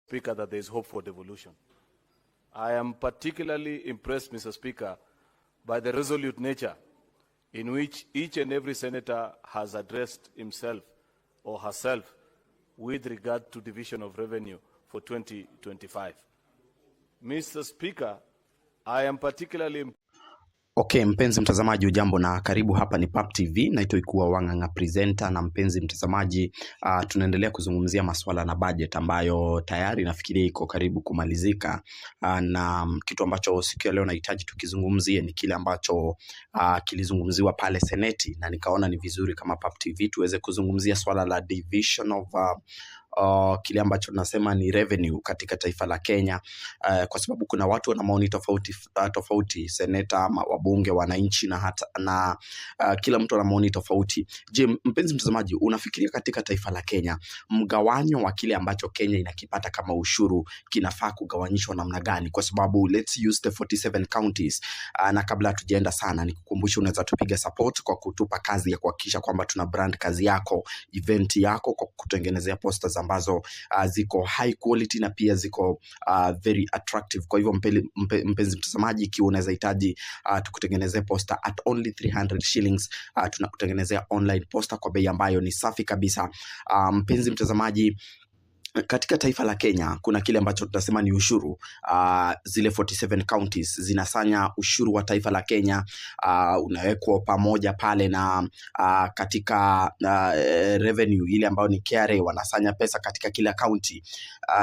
Speaker, that there is hope for devolution. I am particularly impressed, Mr. Speaker, by the resolute nature in which each and every senator has addressed himself or herself with regard to division of revenue for 2025. Mr. Speaker, I am particularly Okay, mpenzi mtazamaji, ujambo na karibu. Hapa ni PAP TV, naitwa Ikuwa Wanganga presenter. Na mpenzi mtazamaji, tunaendelea kuzungumzia masuala na budget ambayo tayari nafikiria iko karibu kumalizika, na kitu ambacho siku ya leo nahitaji tukizungumzie ni kile ambacho kilizungumziwa pale Seneti, na nikaona ni vizuri kama PAP TV tuweze kuzungumzia swala la division of kile ambacho tunasema ni revenue katika taifa la Kenya, kwa sababu kuna watu wana maoni tofauti, seneta, wabunge, wananchi na hata kila mtu ana maoni tofauti. Je, mpenzi mtazamaji, unafikiria katika taifa la Kenya mgawanyo wa kile ambacho Kenya inakipata kama ushuru kinafaa kugawanyishwa namna gani? Kwa sababu let's use the 47 counties. Na kabla tujaenda sana, nikukumbusha unaweza tupiga support kwa kutupa kazi ya kuhakikisha kwamba tuna brand kazi yako, event yako, kwa kutengenezea posters ambazo ziko high quality na pia ziko very attractive. Kwa hivyo mpenzi mtazamaji, ikiwa unaweza hitaji tukutengenezea poster at only 300 shillings, tunakutengenezea online poster kwa bei ambayo ni safi kabisa. Mpenzi mtazamaji, katika taifa la Kenya kuna kile ambacho tunasema ni ushuru. Zile 47 counties zinasanya ushuru wa taifa la Kenya, unawekwa pamoja pale na katika revenue ile ambayo ni KRA, wanasanya pesa katika kila county.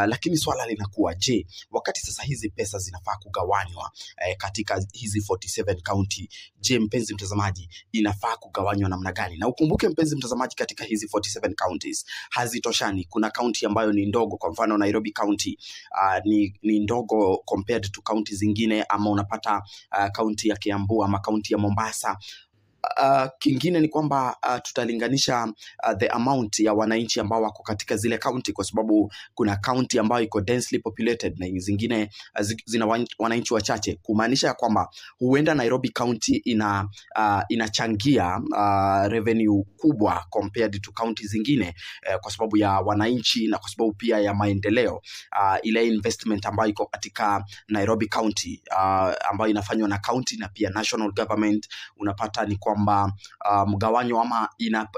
Lakini swala linakuwa, je, wakati sasa hizi pesa zinafaa kugawanywa katika hizi 47 county, je, mpenzi mtazamaji, inafaa kugawanywa namna gani? Na ukumbuke mpenzi mtazamaji, katika hizi 47 counties hazitoshani. Kuna county ambayo ni ndogo, kwa mfano Nairobi County ni ndogo compared to county zingine, ama unapata county ya Kiambu ama county ya Mombasa. Kingine ni kwamba tutalinganisha the amount ya wananchi ambao wako katika zile county, kwa sababu kuna county ambayo iko densely populated na zingine zina wananchi wachache, kumaanisha kwamba huenda Nairobi County inachangia revenue kubwa compared to county zingine, kwa sababu ya wananchi na kwa sababu pia ya maendeleo. Ile investment ambayo iko katika Nairobi County ambayo inafanywa na county na pia national government, unapata ni kwamba mgawanyo ama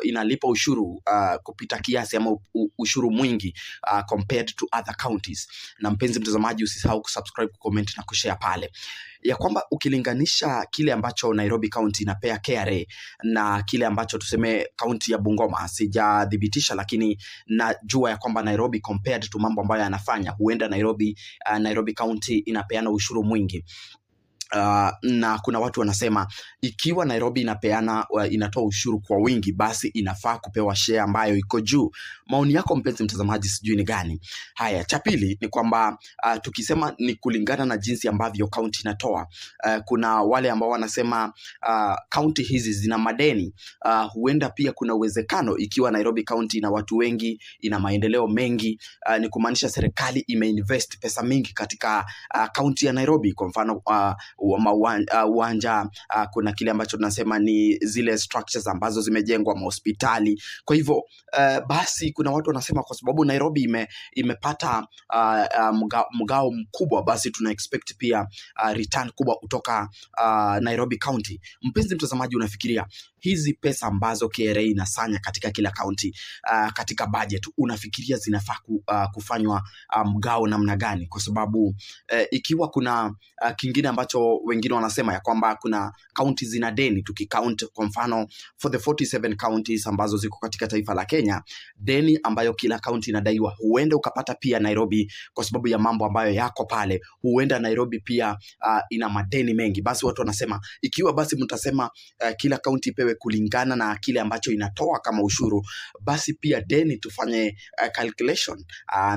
inalipa ushuru kupita kiasi ama ushuru mwingi compared to other counties. Na mpenzi mtazamaji, usisahau kusubscribe, comment na kushare pale, ya kwamba ukilinganisha kile ambacho Nairobi County inapea KRA na kile ambacho tuseme county ya Bungoma, sijadhibitisha lakini najua ya kwamba Nairobi compared to mambo ambayo yanafanya, huenda Nairobi County inapeana ushuru mwingi. Na kuna watu wanasema ikiwa Nairobi inatoa ushuru kwa wingi, basi inafaa kupewa share ambayo iko juu. Maoni yako mpenzi mtazamaji sijui ni gani? Haya, cha pili ni kwamba tukisema ni kulingana na jinsi ambavyo county inatoa, kuna wale ambao wanasema county hizi zina madeni. Huenda pia kuna uwezekano, ikiwa Nairobi County ina watu wengi, ina maendeleo mengi, ni kumaanisha serikali imeinvest pesa mingi katika county ya Nairobi. Kwa mfano uwanja, kuna kile ambacho tunasema ni zile structures ambazo zimejengwa, hospitali. Kwa hivyo basi kuna watu wanasema kwa sababu Nairobi imepata mgao mkubwa, basi tuna expect pia return kubwa kutoka Nairobi County. Mpenzi mtazamaji, unafikiria hizi pesa ambazo KRA inasanya katika kila county katika budget, unafikiria zinafaa kufanywa mgao namna gani? Kwa sababu ikiwa kuna kingine ambacho wengine wanasema ya kwamba kuna county zina deni, tukicount kwa mfano for the 47 counties ambazo ziko katika taifa la Kenya, deni ambayo kila county inadaiwa, huenda ukapata pia Nairobi, kwa sababu ya mambo ambayo yako pale, huenda Nairobi pia ina madeni mengi. Basi watu wanasema ikiwa basi mtasema kila county pewe kulingana na kile ambacho inatoa kama ushuru, basi pia deni tufanye calculation,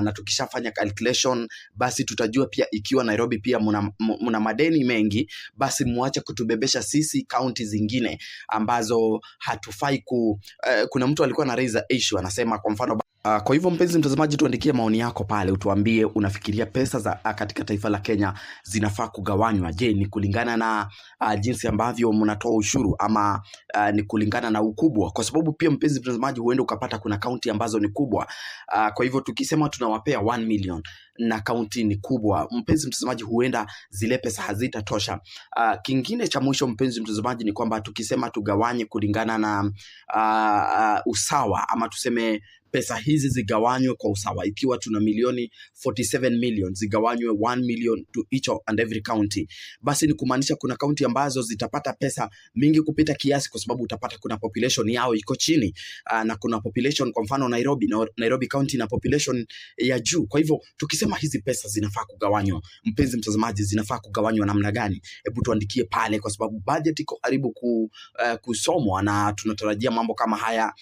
na tukishafanya calculation basi tutajua pia ikiwa Nairobi pia muna madeni mengi, basi muache kutubebesha sisi county zingine ambazo hatufai kuna mtu alikuwa na raise issue, anasema kwa mfano Kwa hivyo mpenzi mtazamaji, tuandikie maoni yako pale, utuambie unafikiria pesa za katika taifa la Kenya zinafaa kugawanywa. Je, ni kulingana na jinsi ambavyo mnatoa ushuru ama ni kulingana na ukubwa? Kwa sababu pia mpenzi mtazamaji, huenda ukapata kuna kaunti ambazo ni kubwa. Kwa hivyo tukisema tunawapea 1 million na kaunti ni kubwa, mpenzi mtazamaji, huenda zile pesa hazitatosha. Kingine cha mwisho mpenzi mtazamaji ni kwamba tukisema tugawanye kulingana na usawa, ama tuseme pesa hizi zigawanywe kwa usawa, ikiwa tuna milioni 47 million zigawanywe 1 million to each and every county, basi ni kumaanisha kuna kaunti ambazo zitapata pesa mingi kupita kiasi, kwa sababu utapata kuna population yao iko chini, na kuna population, kwa mfano Nairobi County na population ya juu. Kwa hivyo tukisema hizi pesa zinafaa kugawanywa, mpenzi mtazamaji, zinafaa kugawanywa namna gani? Hebu tuandikie pale, kwa sababu budget iko karibu kusomwa na tunatarajia mambo kama haya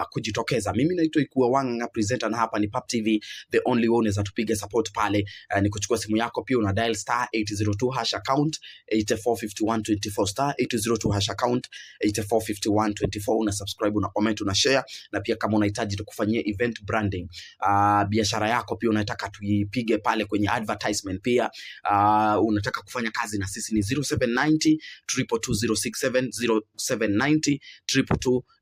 kujitokeza. Mimi naitwa Ikuwa Wanga presenter, na hapa ni Pap TV, the only one is atupige support pale. Ni kuchukua simu yako, pia una dial star 802 hash account 845124 star 802 hash account 845124, una subscribe, una comment, una share. Na pia kama unahitaji tukufanyie event branding, biashara yako pia unataka tuipige pale kwenye advertisement, pia unataka kufanya kazi na sisi, ni 0790 222 0790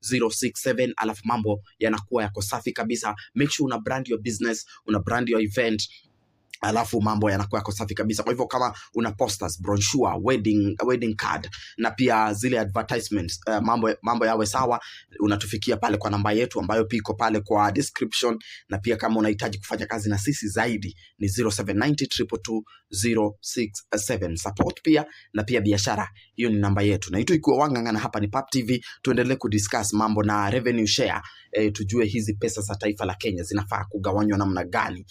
222 alafu mambo yanakuwa yako safi kabisa. Make sure una brand your business, una brand your event, alafu mambo yanakuwa yako safi kabisa. Kwa hivyo kama una posters, brochure, wedding card na pia zile advertisements, mambo yawe sawa, unatufikia pale kwa namba yetu ambayo piko pale kwa description. Na pia kama unahitaji kufanya kazi na sisi zaidi ni 0790 222 support pia, na pia biashara, hiyo ni namba yetu. Na itu Ikuwa Wanga, na hapa ni Pap TV, tuendelee kudiscuss mambo na revenue share. Tujue hizi pesa za taifa la Kenya zinafaa kugawanywa namna gani?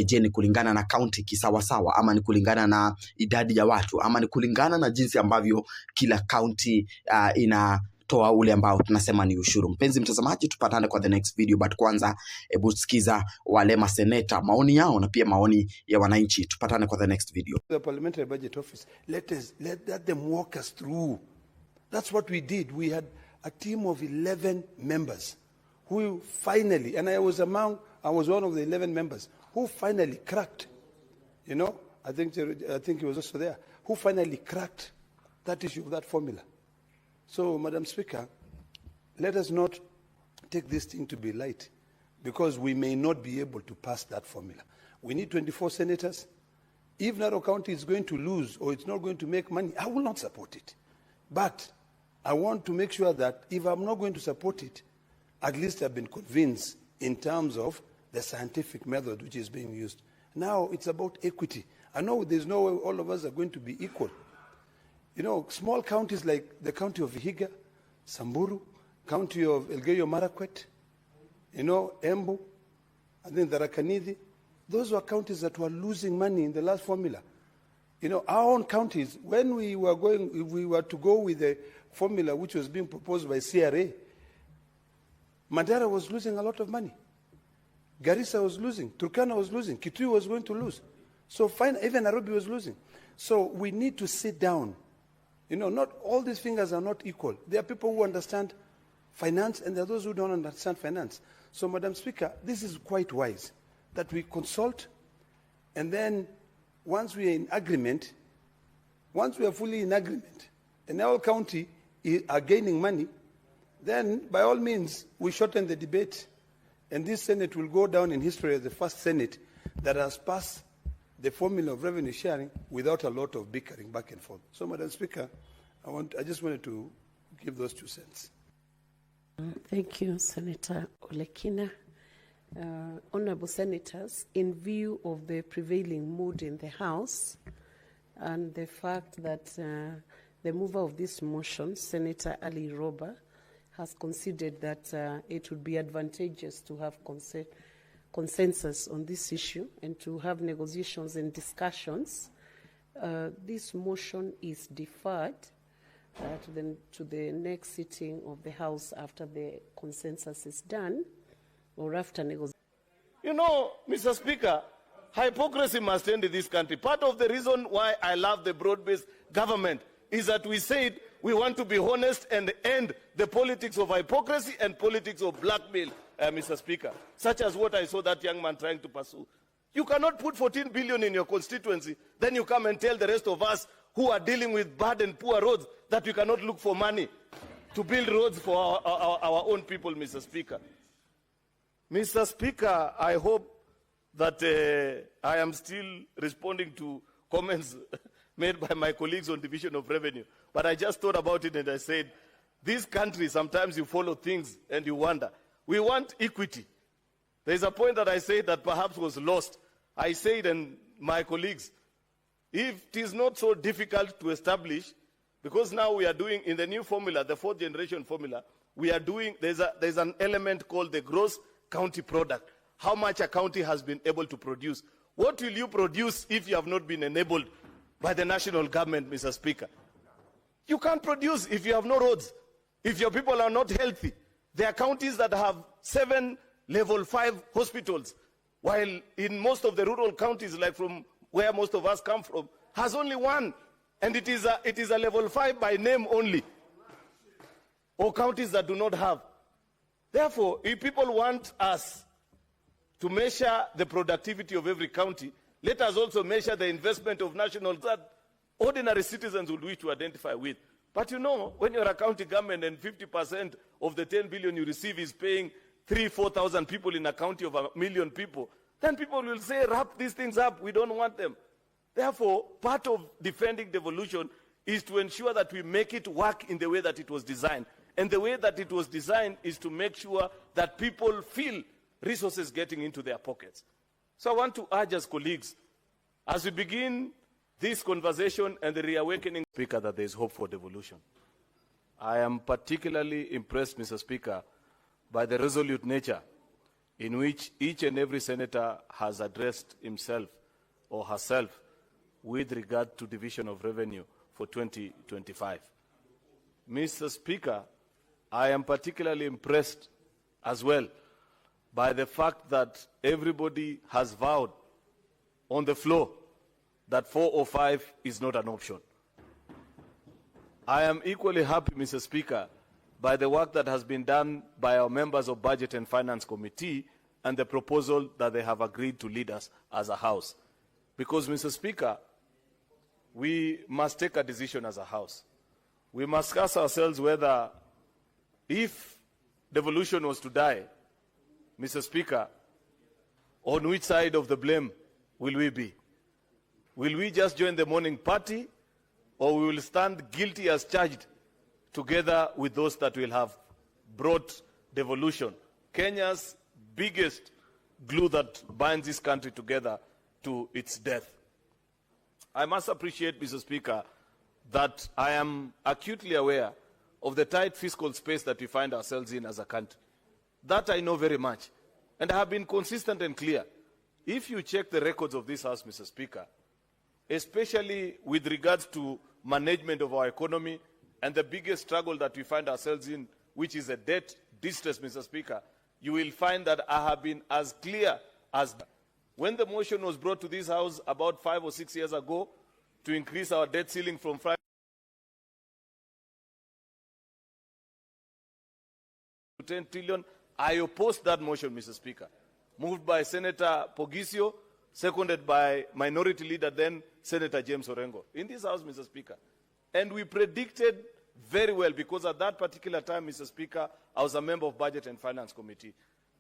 Je, ni kulingana na county kisawasawa, ama ni kulingana na idadi ya watu, ama ni kulingana na jinsi ambavyo kila county inatoa ule ambao tunasema ni ushuru? Mpenzi mtazamaji, tupatane kwa the next video, but kwanza hebu sikiza wale maseneta maoni yao na pia maoni ya wananchi. Tupatane kwa the next video. The Parliamentary Budget Office, let them walk us through. That's what we did. We had a team of 11 members who finally, and I was one of the 11 members who finally cracked, I think he was also there, who finally cracked that issue of that formula. So, Madam Speaker, let us not take this thing to be light, because we may not be able to pass that formula. We need 24 senators. If Narok County is going to lose or it's not going to make money, I will not support it. But I want to make sure that if I'm not going to support it, at least I've been convinced in terms of the scientific method which is being used. Now it's about equity. I know there's no way all of us are going to be equal. Small counties like the county of Vihiga, Samburu, county of Elgeyo Marakwet, Embu, I think Tharaka-Nithi, those were counties that were losing money in the last formula. Our own counties, when if we were to go with the formula which was being proposed by CRA, Mandera was losing a lot of money. Garissa was losing. Turkana was losing. Kitui was going to lose. So even Nairobi was losing. So we need to sit down. Not all these fingers are not equal. There are people who understand finance, and there are those who don't understand finance. So, Madam Speaker, this is quite wise that we consult, and then once we are in agreement, once we are fully in agreement, and our county are gaining money, then by all means we shorten the debate, and this Senate will go down in history as the first Senate that has passed the formula of revenue sharing without a lot of bickering back and forth. So, Madam Speaker, I just wanted to give those 2 cents. Thank you, Senator Olekina. Honorable Senators, in view of the prevailing mood in the House and the fact that the mover of this motion, Senator Ali Roba, has considered that it would be advantageous to have consensus on this issue and to have negotiations and discussions, this motion is deferred to the next sitting of the House after the consensus is done or after negotiation. Mr. Speaker, hypocrisy must end in this country. Part of the reason why I love the broad-based government is that we said We want to be honest and end the politics of hypocrisy and politics of blackmail, Mr. Speaker, such as what I saw that young man trying to pursue. You cannot put 14 billion in your constituency, then you come and tell the rest of us who are dealing with bad and poor roads that we cannot look for money to build roads for our own people, Mr. Speaker. Mr. Speaker, I hope that I am still responding to comments made by my colleagues on division of revenue. But I just thought about it and I said, this country, sometimes you follow things and you wonder. We want equity. There's a point that I said that perhaps was lost. I said, and my colleagues, if it is not so difficult to establish, because now we are doing, in the new formula, the fourth generation formula, we are doing, there's an element called the gross county product. How much a county has been able to produce. What will you produce if you have not been enabled by the national government, Mr. Speaker? You can't produce if you have no roads, if your people are not healthy. There are counties that have 7 level 5 hospitals, while in most of the rural counties, like from where most of us come from, has only 1. And it is a level 5 by name only. Or counties that do not have. Therefore, if people want us to measure the productivity of every county, let us also measure the investment of national that ordinary citizens would wish to identify with. But you know, when you're a county government and 50% of the 10 billion you receive is paying 3,000-4,000 people in a county of 1 million people, then people will say, wrap these things up, we don't want them. Therefore, part of defending devolution is to ensure that we make it work in the way that it was designed. And the way that it was designed is to make sure that people feel resources getting into their pockets. So I want to urge as colleagues, as we begin this conversation and the reawakening, Speaker, that there is hope for devolution. I am particularly impressed, Mr. Speaker, by the resolute nature in which each and every senator has addressed himself or herself with regard to division of revenue for 2025. Mr. Speaker, I am particularly impressed as well by the fact that everybody has vowed on the floor that 405 is not an option. I am equally happy, Mr. Speaker, by the work that has been done by our members of Budget and Finance Committee and the proposal that they have agreed to lead us as a House. Because, Mr. Speaker, we must take a decision as a House. We must ask ourselves whether, if devolution was to die, Mr. Speaker, on which side of the blame will we be? Will we just join the mourning party, or we will stand guilty as charged together with those that will have brought devolution, Kenya's biggest glue that binds this country together, to its death? I must appreciate, Mr. Speaker, that I am acutely aware of the tight fiscal space that we find ourselves in as a country. That I know very much. And I have been consistent and clear. If you check the records of this House, Mr. Speaker, especially with regards to management of our economy and the biggest struggle that we find ourselves in, which is a debt distress, Mr. Speaker, you will find that I have been as clear as when the motion was brought to this House about 5 or 6 years ago to increase our debt ceiling from 5 to 10 trillion, I opposed that motion, Mr. Speaker, moved by Senator Pogisio, seconded by Minority Leader then Senator James Orengo in this House, Mr. Speaker. And we predicted very well, because at that particular time, Mr. Speaker, I was a member of Budget and Finance Committee,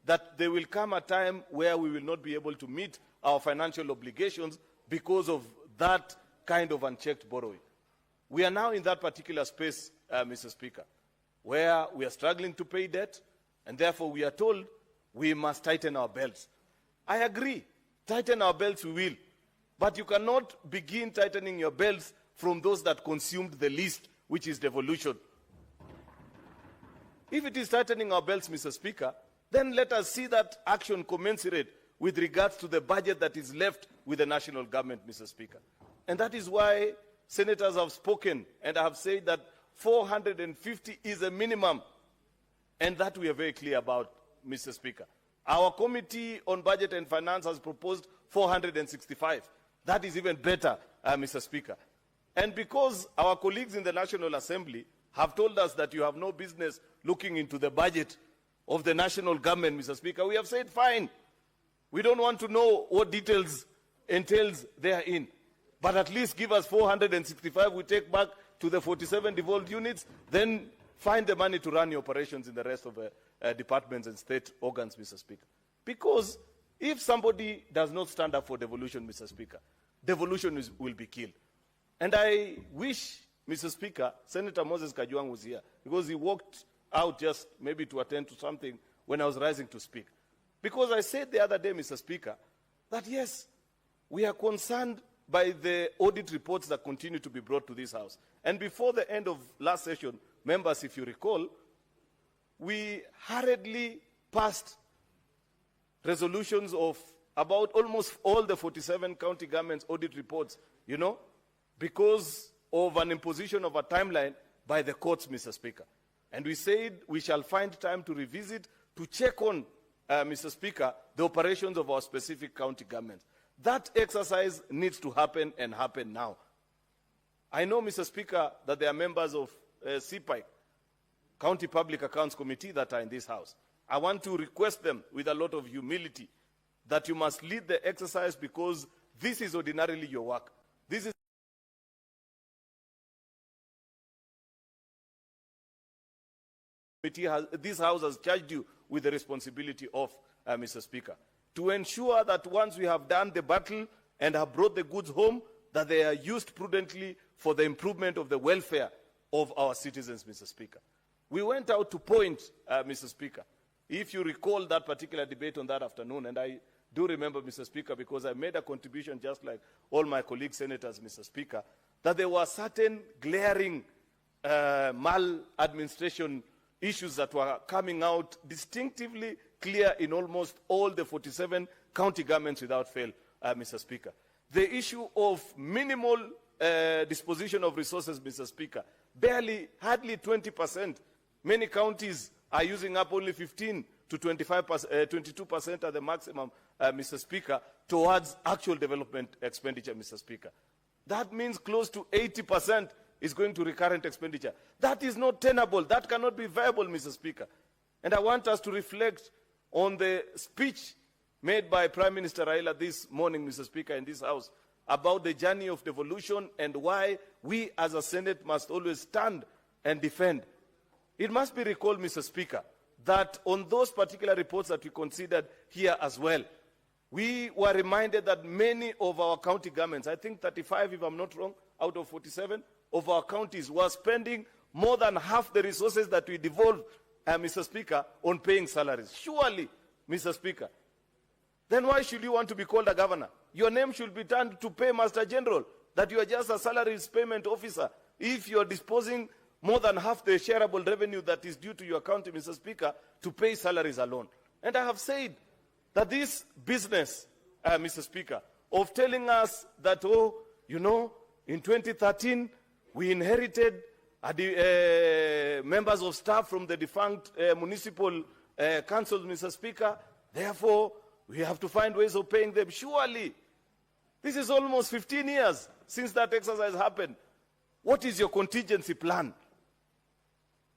that there will come a time where we will not be able to meet our financial obligations because of that kind of unchecked borrowing. We are now in that particular space, Mr. Speaker, where we are struggling to pay debt, and therefore we are told we must tighten our belts. I agree, tighten our belts we will, but you cannot begin tightening your belts from those that consumed the least, which is devolution. If it is tightening our belts, Mr. Speaker, then let us see that action commensurate with regards to the budget that is left with the national government, Mr. Speaker. And that is why senators have spoken and have said that 450 is a minimum, and that we are very clear about, Mr. Speaker. Our Committee on Budget and Finance has proposed 465. That is even better, Mr. Speaker. And because our colleagues in the National Assembly have told us that you have no business looking into the budget of the national government, Mr. Speaker, we have said, fine. We don't want to know what details entails therein. But at least give us 465 we take back to the 47 devolved units, then find the money to run your operations in the rest of departments and state organs, Mr. Speaker. Because if somebody does not stand up for devolution, Mr. Speaker, devolution will be killed. And I wish, Mr. Speaker, Senator Moses Kajwang was here, because he walked out just maybe to attend to something when I was rising to speak. Because I said the other day, Mr. Speaker, that yes, we are concerned by the audit reports that continue to be brought to this House. And before the end of last session, members, if you recall, we hurriedly passed resolutions of about almost all the 47 county governments' audit reports, you know, because of an imposition of a timeline by the courts, Mr. Speaker. And we said we shall find time to revisit, to check on, Mr. Speaker, the operations of our specific county governments. That exercise needs to happen and happen now. I know, Mr. Speaker, that there are members of CPIC, County Public Accounts Committee, that are in this House. I want to request them with a lot of humility that you must lead the exercise, because this is ordinarily your work. This is this House has charged you with the responsibility of, Mr. Speaker, to ensure that once we have done the battle and have brought the goods home, that they are used prudently for the improvement of the welfare of our citizens, Mr. Speaker. We went out to point, Mr. Speaker, if you recall that particular debate on that afternoon, and I do remember, Mr. Speaker, because I made a contribution just like all my colleague senators, Mr. Speaker, that there were certain glaring maladministration issues that were coming out distinctively clear in almost all the 47 county governments without fail, Mr. Speaker. The issue of minimal disposition of resources, Mr. Speaker, hardly 20%. Many counties are using up only 15 to 22% at the maximum, Mr. Speaker, towards actual development expenditure, Mr. Speaker. That means close to 80% is going to recurrent expenditure. That is not tenable. That cannot be viable, Mr. Speaker. And I want us to reflect on the speech made by Prime Minister Raila this morning, Mr. Speaker, in this House, about the journey of devolution and why we as a Senate must always stand and defend. It must be recalled, Mr. Speaker, that on those particular reports that we considered here as well, we were reminded that many of our county governments, I think 35 if I'm not wrong, out of 47 of our counties, were spending more than half the resources that we devolved, Mr. Speaker, on paying salaries. Surely, Mr. Speaker, then why should you want to be called a governor? Your name should be turned to Paymaster General, that you are just a salaries payment officer. If you are disposing more than half the shareable revenue that is due to your county, Mr. Speaker, to pay salaries alone. And I have said that this business, Mr. Speaker, of telling us that, oh, you know, in 2013, we inherited members of staff from the defunct municipal councils, Mr. Speaker. Therefore, we have to find ways of paying them. Surely, this is almost 15 years since that exercise happened. What is your contingency plan?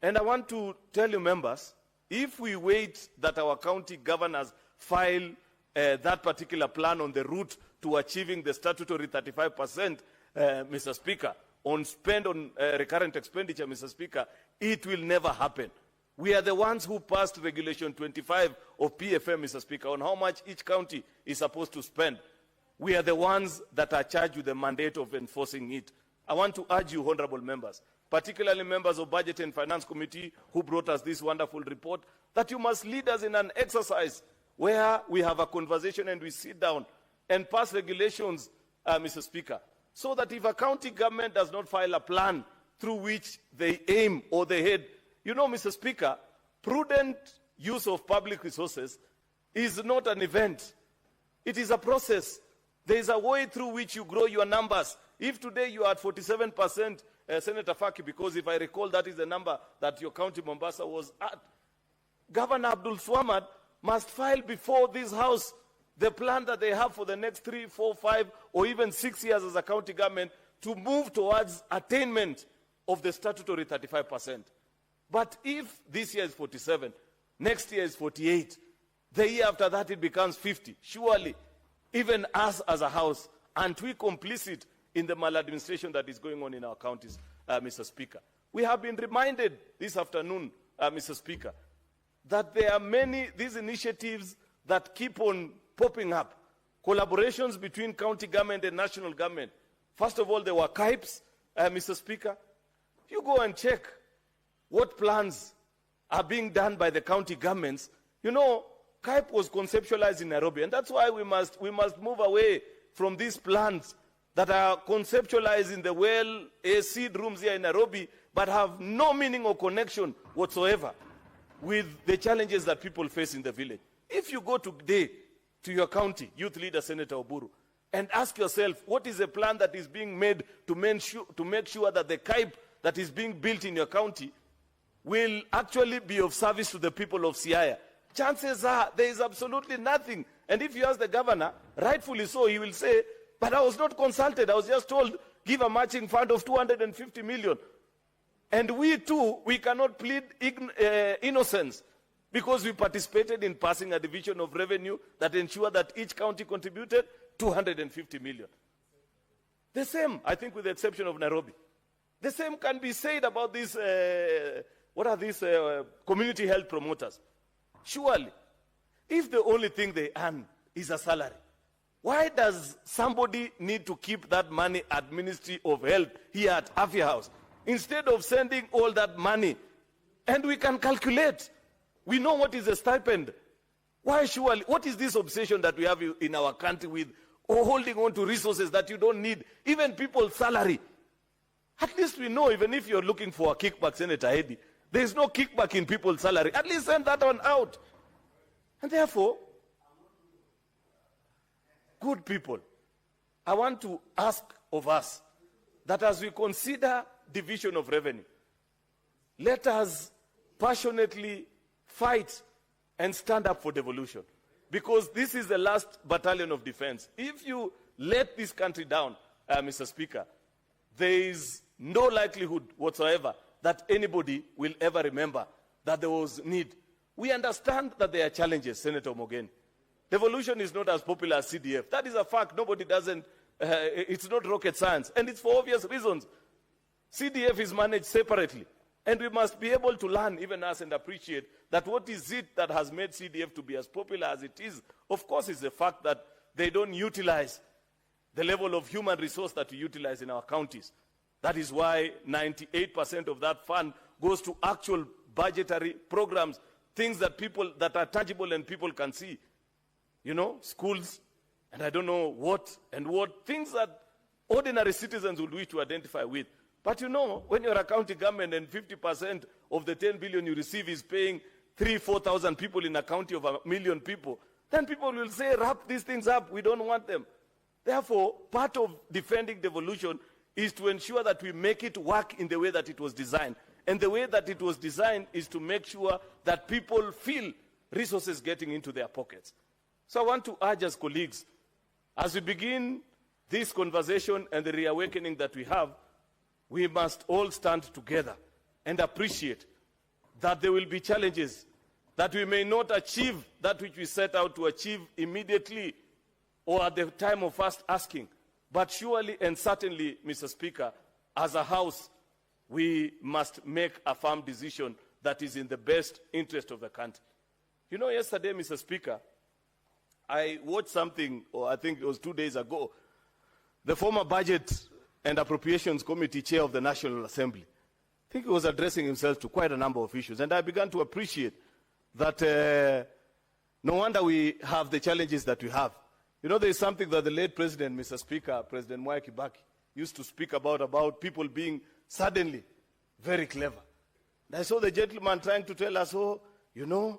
And I want to tell you, members, if we wait that our county governors file that particular plan on the route to achieving the statutory 35%, Mr. Speaker, on spend on recurrent expenditure, Mr. Speaker, it will never happen. We are the ones who passed Regulation 25 of PFM, Mr. Speaker, on how much each county is supposed to spend. We are the ones that are charged with the mandate of enforcing it. I want to urge you, honorable members, particularly members of Budget and Finance Committee who brought us this wonderful report, that you must lead us in an exercise where we have a conversation and we sit down and pass regulations, Mr. Speaker, so that if a county government does not file a plan through which they aim or they head, you know, Mr. Speaker, prudent use of public resources is not an event. It is a process. There is a way through which you grow your numbers. If today you are at 47%, Senator Faki, because if I recall that is the number that your county Mombasa was at, Governor Abdul Swamad must file before this House the plan that they have for the next 3, 4, 5, or even 6 years as a county government to move towards attainment of the statutory 35%. But if this year is 47, next year is 48, the year after that it becomes 50, surely even us as a house, aren't we complicit in the maladministration that is going on in our counties, Mr. Speaker? We have been reminded this afternoon, Mr. Speaker, that there are many, these initiatives that keep on popping up, collaborations between county government and national government. First of all, there were KIPES, Mr. Speaker. You go and check what plans are being done by the county governments. You know, KIPE was conceptualized in Nairobi, and that's why we must move away from these plans that are conceptualized in the seed rooms here in Nairobi, but have no meaning or connection whatsoever with the challenges that people face in the village. If you go today to your county, youth leader Senator Oburu, and ask yourself, what is the plan that is being made to make sure that the KIPE that is being built in your county will actually be of service to the people of Siaya? Chances are there is absolutely nothing. And if you ask the governor, rightfully so, he will say, but I was not consulted. I was just told, give a matching fund of 250 million. And we too, we cannot plead innocence because we participated in passing a division of revenue that ensured that each county contributed 250 million. The same, I think with the exception of Nairobi. The same can be said about these, what are these community health promoters? Surely, if the only thing they earn is a salary, why does somebody need to keep that money at Ministry of Health here at Afya House instead of sending all that money? And we can calculate. We know what is a stipend. Why surely? What is this obsession that we have in our country with holding on to resources that you don't need, even people's salary? At least we know, even if you're looking for a kickback, Senator Hedy, there is no kickback in people's salary. At least send that one out. And therefore, good people, I want to ask of us that as we consider division of revenue, let us passionately fight and stand up for devolution. Because this is the last battalion of defense. If you let this country down, Mr. Speaker, there is no likelihood whatsoever that anybody will ever remember that there was need. We understand that there are challenges, Senator Mogeni. Devolution is not as popular as CDF. That is a fact. Nobody doesn't, it's not rocket science. And it's for obvious reasons. CDF is managed separately. And we must be able to learn, even us, and appreciate that what is it that has made CDF to be as popular as it is. Of course, is the fact that they don't utilize the level of human resource that we utilize in our counties. That is why 98% of that fund goes to actual budgetary programs, things that are tangible and people can see. You know, schools, and I don't know what things that ordinary citizens would wish to identify with. But you know, when you're a county government and 50% of the 10 billion you receive is paying 3,000-4,000 people in a county of 1 million people, then people will say, wrap these things up, we don't want them. Therefore, part of defending devolution is to ensure that we make it work in the way that it was designed. And the way that it was designed is to make sure that people feel resources getting into their pockets. So I want to urge as colleagues, as we begin this conversation and the reawakening that we have, we must all stand together and appreciate that there will be challenges, that we may not achieve that which we set out to achieve immediately or at the time of first asking. But surely and certainly, Mr. Speaker, as a House, we must make a firm decision that is in the best interest of the country. You know, yesterday, Mr. Speaker, I watched something, or I think it was 2 days ago, the former Budget and Appropriations Committee Chair of the National Assembly. I think he was addressing himself to quite a number of issues, and I began to appreciate that no wonder we have the challenges that we have. You know, there is something that the late President, Mr. Speaker, President Mwai Kibaki, used to speak about people being suddenly very clever. And I saw the gentleman trying to tell us, oh, you know,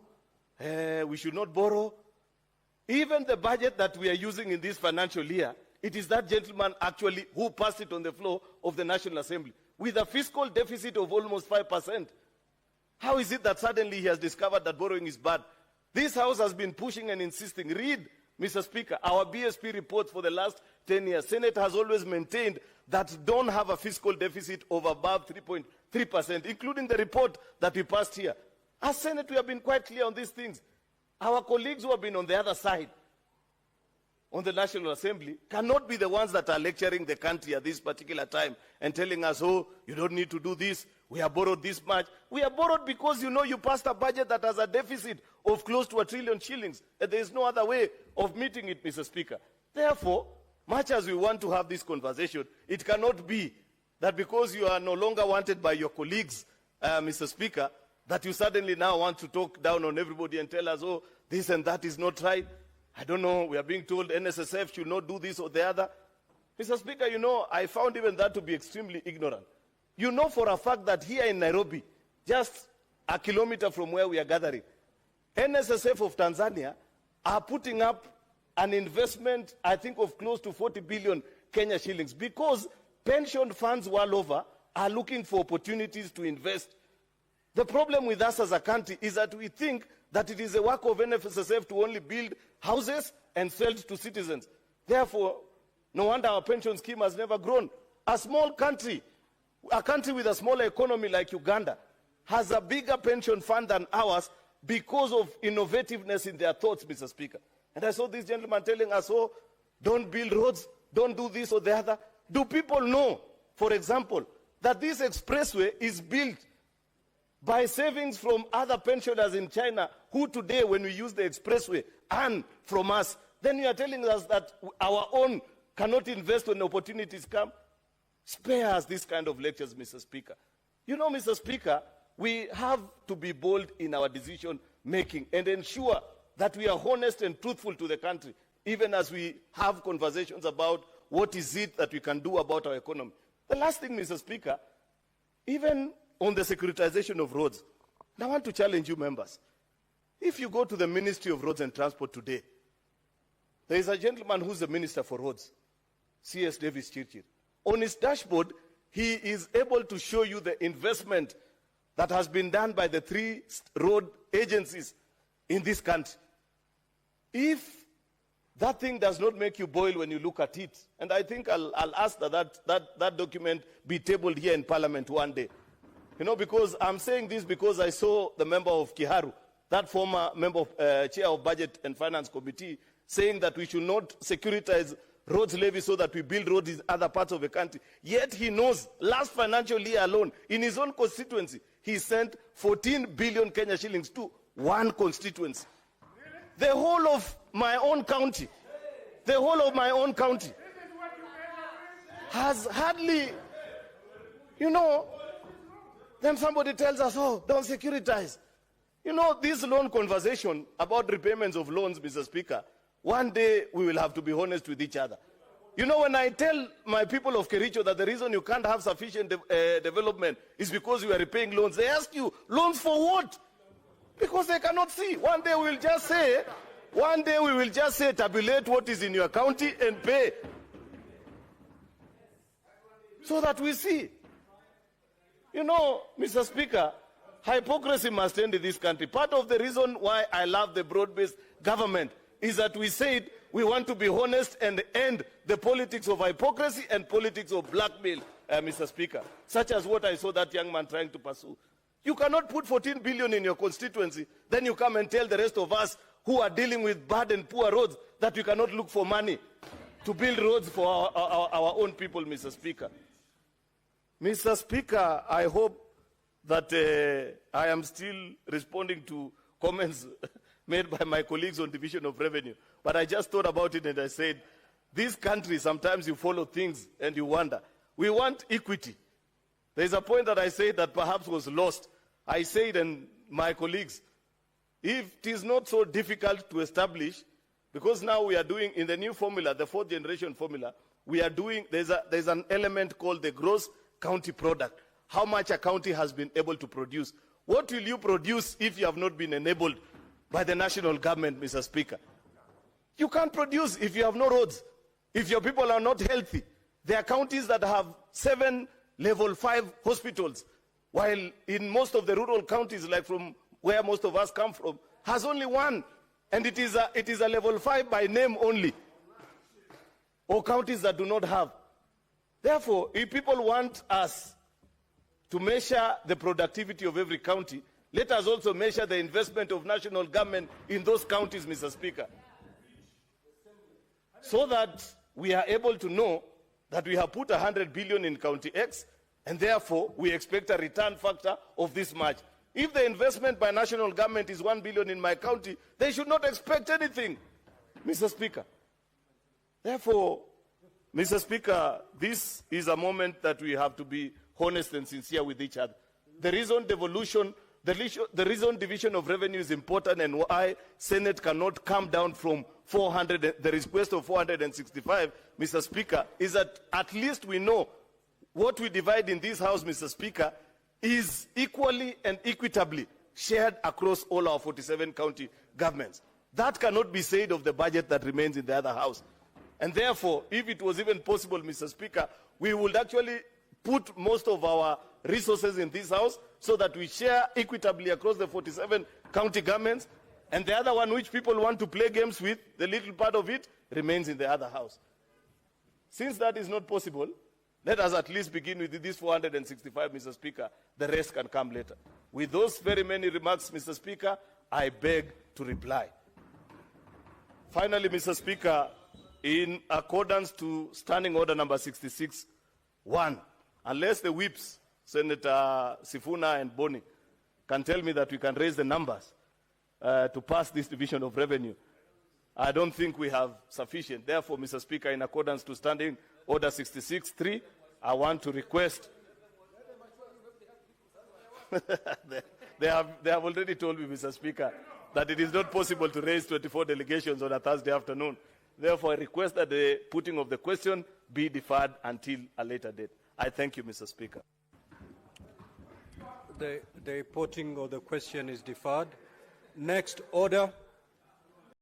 we should not borrow. Even the budget that we are using in this financial year, it is that gentleman actually who passed it on the floor of the National Assembly with a fiscal deficit of almost 5%. How is it that suddenly he has discovered that borrowing is bad? This House has been pushing and insisting. Read Mr. Speaker, our BSP reports for the last 10 years, Senate has always maintained that don't have a fiscal deficit of above 3.3%, including the report that we passed here. As Senate, we have been quite clear on these things. Our colleagues who have been on the other side, on the National Assembly, cannot be the ones that are lecturing the country at this particular time and telling us, oh, you don't need to do this, we have borrowed this much. We have borrowed because you passed a budget that has a deficit of close to 1 trillion shillings. And there is no other way of meeting it, Mr. Speaker. Therefore, much as we want to have this conversation, it cannot be that because you are no longer wanted by your colleagues, Mr. Speaker, that you suddenly now want to talk down on everybody and tell us, oh, this and that is not right. I don't know, we are being told NSSF should not do this or the other. Mr. Speaker, I found even that to be extremely ignorant. You know for a fact that here in Nairobi, just a kilometer from where we are gathering, NSSF of Tanzania are putting up an investment, I think, of close to 40 billion Kenya shillings because pension funds world over are looking for opportunities to invest. The problem with us as a country is that we think that it is the work of NSSF to only build houses and sell to citizens. Therefore, no wonder our pension scheme has never grown. A small country, a country with a smaller economy like Uganda, has a bigger pension fund than ours because of innovativeness in their thoughts, Mr. Speaker. And I saw this gentleman telling us, oh, don't build roads, don't do this or the other. Do people know, for example, that this expressway is built by savings from other pensioners in China who today, when we use the expressway, earn from us? Then you are telling us that our own cannot invest when opportunities come? Spare us this kind of lectures, Mr. Speaker. Mr. Speaker, we have to be bold in our decision making and ensure that we are honest and truthful to the country, even as we have conversations about what is it that we can do about our economy. The last thing, Mr. Speaker, even on the securitization of roads, and I want to challenge you members. If you go to the Ministry of Roads and Transport today, there is a gentleman who's the Minister for Roads, C.S. Davis Chirchir. On his dashboard, he is able to show you the investment that has been done by the 3 road agencies in this country. If that thing does not make you boil when you look at it, and I think I'll ask that document be tabled here in Parliament one day. Because I'm saying this because I saw the member of Kiharu, that former member of, chair of Budget and Finance Committee, saying that we should not securitize roads levy so that we build roads in other parts of the country. Yet he knows last financial year alone, in his own constituency, he sent 14 billion Kenya shillings to one constituency. The whole of my own county, has hardly, then somebody tells us, oh, don't securitize. This loan conversation about repayments of loans, Mr. Speaker, one day we will have to be honest with each other. When I tell my people of Kericho that the reason you can't have sufficient development is because you are repaying loans, they ask you, loans for what? Because they cannot see. One day we will just say, tabulate what is in your county and pay. So that we see. Mr. Speaker, hypocrisy must end in this country. Part of the reason why I love the broad-based government is that we said we want to be honest and end the politics of hypocrisy and politics of blackmail, Mr. Speaker, such as what I saw that young man trying to pursue. You cannot put 14 billion in your constituency, then you come and tell the rest of us who are dealing with bad and poor roads that we cannot look for money to build roads for our own people, Mr. Speaker. Mr. Speaker, I hope that I am still responding to comments made by my colleagues on division of revenue. But I just thought about it and I said, this country, sometimes you follow things and you wonder. We want equity. There's a point that I said that perhaps was lost. I said, and my colleagues, if it is not so difficult to establish, because now we are doing, in the new formula, the 4th generation formula, we are doing, there's an element called the gross county product. How much a county has been able to produce. What will you produce if you have not been enabled by the national government, Mr. Speaker? You can't produce if you have no roads, if your people are not healthy. There are counties that have 7 level 5 hospitals, while in most of the rural counties, like from where most of us come from, has only 1. And it is a level 5 by name only, or counties that do not have. Therefore, if people want us to measure the productivity of every county, let us also measure the investment of national government in those counties, Mr. Speaker, so that we are able to know that we have put 100 billion in County X, and therefore we expect a return factor of this much. If the investment by national government is 1 billion in my county, they should not expect anything, Mr. Speaker. Therefore, Mr. Speaker, this is a moment that we have to be honest and sincere with each other. The reason devolution, the reason division of revenue is important, and why Senate cannot come down from 400, the request of 465, Mr. Speaker, is that at least we know what we divide in this House, Mr. Speaker, is equally and equitably shared across all our 47 county governments. That cannot be said of the budget that remains in the other House. And therefore, if it was even possible, Mr. Speaker, we would actually put most of our resources in this House so that we share equitably across the 47 county governments, and the other one which people want to play games with, the little part of it, remains in the other House. Since that is not possible, let us at least begin with this 465, Mr. Speaker. The rest can come later. With those very many remarks, Mr. Speaker, I beg to reply. Finally, Mr. Speaker, in accordance to Standing Order number 66-1, unless the whips, Senator Sifuna and Boni, can tell me that we can raise the numbers to pass this division of revenue, I don't think we have sufficient. Therefore, Mr. Speaker, in accordance to Standing Order 66-3, I want to request. they have already told me, Mr. Speaker, that it is not possible to raise 24 delegations on a Thursday afternoon. Therefore, I request that the putting of the question be deferred until a later date. I thank you, Mr. Speaker. The putting of the question is deferred. Next order.